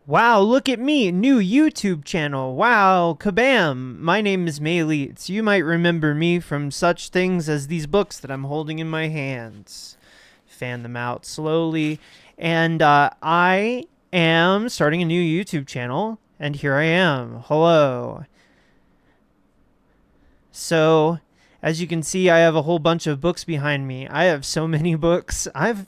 Wow, look at me, new YouTube channel. Wow, kabam. My name is Mayleets. You might remember me from such things as these books that I'm holding in my hands. Fan them out slowly. And I am starting a new YouTube channel, and here I am. Hello. So, as you can see, I have a whole bunch of books behind me. I have so many books. I've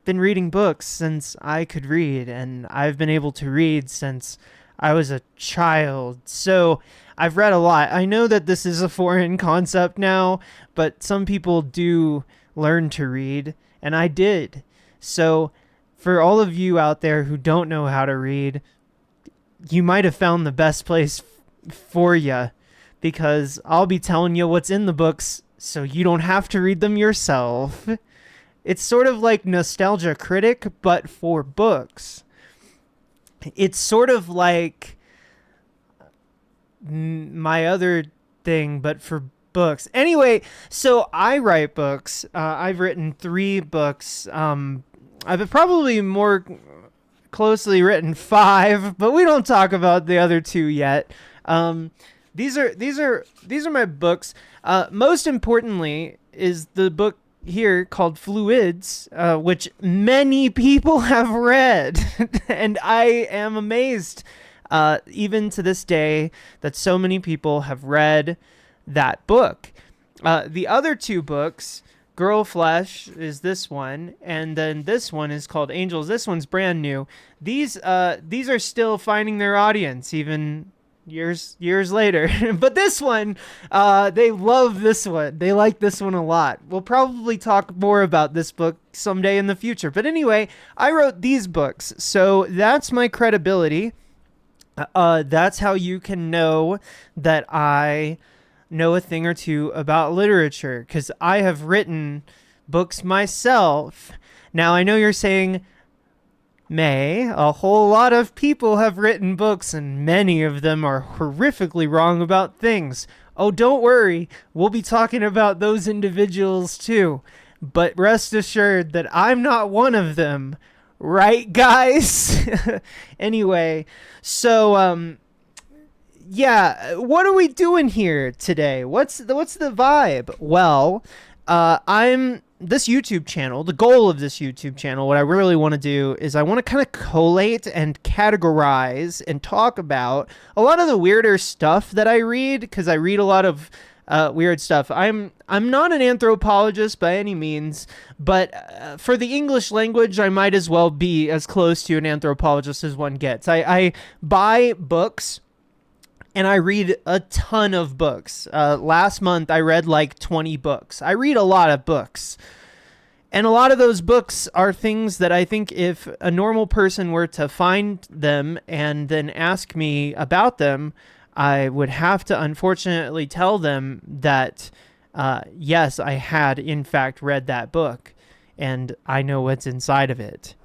been reading books since I could read, and I've been able to read since I was a child. So I've read a lot. I know that this is a foreign concept now, but some people do learn to read, and I did. So for all of you out there who don't know how to read, you might have found the best place for you, because I'll be telling you what's in the books so you don't have to read them yourself. It's sort of like Nostalgia Critic, but for books. It's sort of like my other thing, but for books. Anyway, so I write books. I've written 3 books. I've probably more closely written 5, but we don't talk about the other 2 yet. These are my books. Most importantly is the book here called Fluids, which many people have read. And I am amazed, even to this day, that so many people have read that book. The other 2 books, Girl Flesh is this one, and then this one is called Angels. This one's brand new. These are still finding their audience, even years later. But this one, they love this one. They like this one a lot. We'll probably talk more about this book someday in the future. But anyway, I wrote these books, so that's my credibility. That's how you can know that I know a thing or two about literature, because I have written books myself. Now, I know you're saying, May, a whole lot of people have written books, and many of them are horrifically wrong about things. Oh, don't worry, we'll be talking about those individuals too. But rest assured that I'm not one of them. Right, guys? Anyway, so, yeah, what are we doing here today? What's the vibe? Well, I'm this YouTube channel. The goal of this YouTube channel, what I really want to do is I want to kind of collate and categorize and talk about a lot of the weirder stuff that I read, because I read a lot of weird stuff. I'm not an anthropologist by any means, but for the English language, I might as well be as close to an anthropologist as one gets. I buy books, and I read a ton of books. Last month, I read like 20 books. I read a lot of books. And a lot of those books are things that I think if a normal person were to find them and then ask me about them, I would have to unfortunately tell them that, yes, I had in fact read that book, and I know what's inside of it.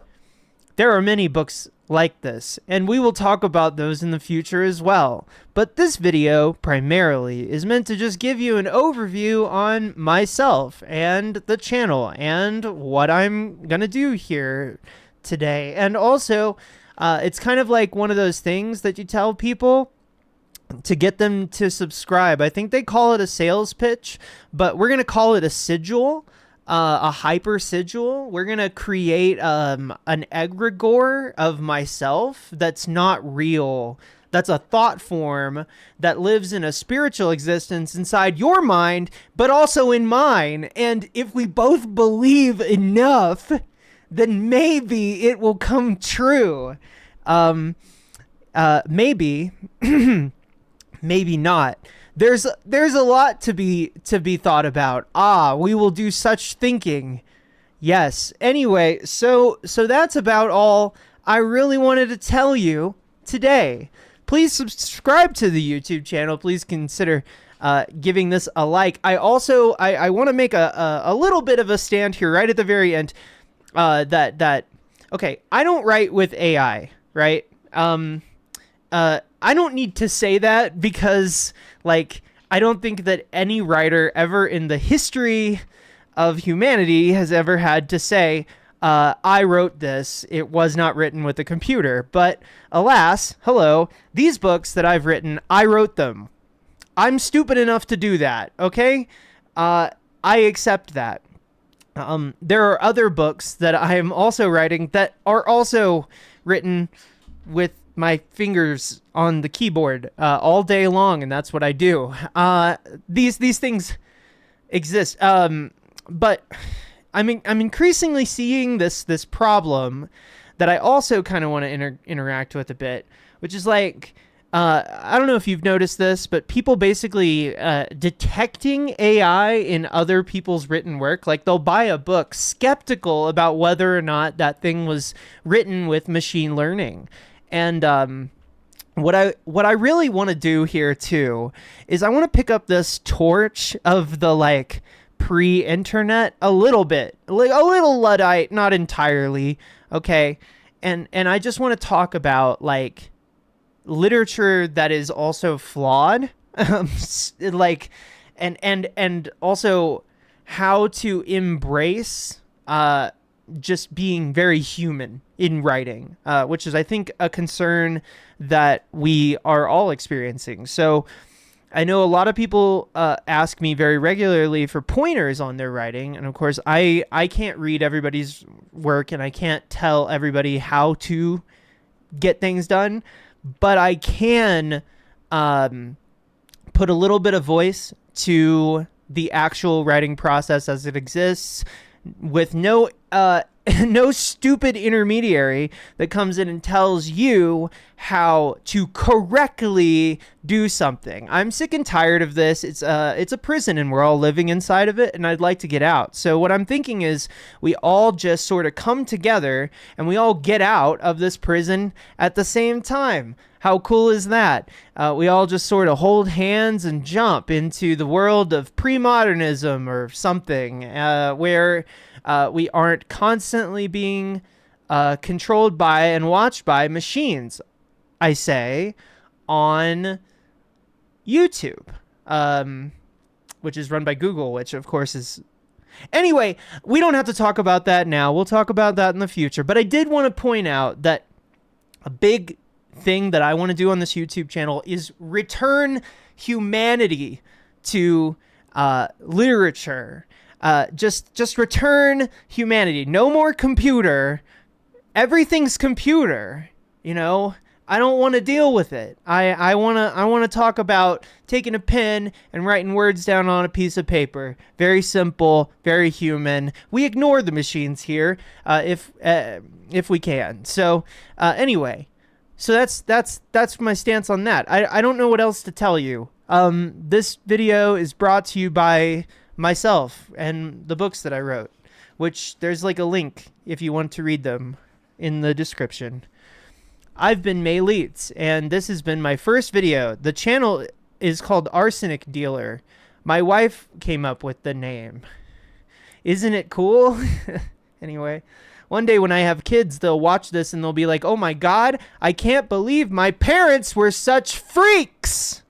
There are many books like this, and we will talk about those in the future as well. But this video primarily is meant to just give you an overview on myself and the channel and what I'm gonna do here today. And also, it's kind of like one of those things that you tell people to get them to subscribe. I think they call it a sales pitch, but we're gonna call it a sigil. A hyper sigil. We're gonna create an egregore of myself that's not real. That's a thought form that lives in a spiritual existence inside your mind, but also in mine. And if we both believe enough, then maybe it will come true. Maybe, maybe not. There's a lot to be thought about. We will do such thinking. Yes. Anyway, so that's about all I really wanted to tell you today. Please subscribe to the YouTube channel. Please consider giving this a like. I also I want to make a little bit of a stand here right at the very end. Okay, I don't write with AI, right? I don't need to say that because, like, I don't think that any writer ever in the history of humanity has ever had to say, I wrote this. It was not written with a computer. But alas, hello, these books that I've written, I wrote them. I'm stupid enough to do that, okay? I accept that. There are other books that I am also writing that are also written with my fingers on the keyboard all day long, and that's what I do. These things exist, but I'm increasingly seeing this problem that I also kind of want to interact with a bit, which is like, I don't know if you've noticed this, but people basically detecting AI in other people's written work. Like they'll buy a book skeptical about whether or not that thing was written with machine learning. And what I really want to do here too is I want to pick up this torch of the like pre-internet a little bit, like a little Luddite, not entirely, okay? And I just want to talk about like literature that is also flawed, like, and also how to embrace just being very human in writing, which is, I think, a concern that we are all experiencing. So I know a lot of people ask me very regularly for pointers on their writing. And of course, I can't read everybody's work and I can't tell everybody how to get things done, but I can put a little bit of voice to the actual writing process as it exists, with no no stupid intermediary that comes in and tells you how to correctly do something. I'm sick and tired of this. It's a prison and we're all living inside of it, and I'd like to get out. So what I'm thinking is we all just sort of come together and we all get out of this prison at the same time. How cool is that? We all just sort of hold hands and jump into the world of pre-modernism or something, where we aren't constantly being controlled by and watched by machines, I say, on YouTube, which is run by Google, which of course is... Anyway, we don't have to talk about that now. We'll talk about that in the future. But I did want to point out that a big thing that I want to do on this YouTube channel is return humanity to literature. Just return humanity. No more computer. Everything's computer. You know, I don't want to deal with it. I want to talk about taking a pen and writing words down on a piece of paper. Very simple, very human. We ignore the machines here, if we can. So anyway, so that's my stance on that. I don't know what else to tell you. This video is brought to you by myself and the books that I wrote, which there's like a link if you want to read them in the description. I've been May Leets, and this has been my first video. The channel is called Arsenic Dealer. My wife came up with the name. Isn't it cool? Anyway, one day when I have kids, they'll watch this and they'll be like, oh my God, I can't believe my parents were such freaks.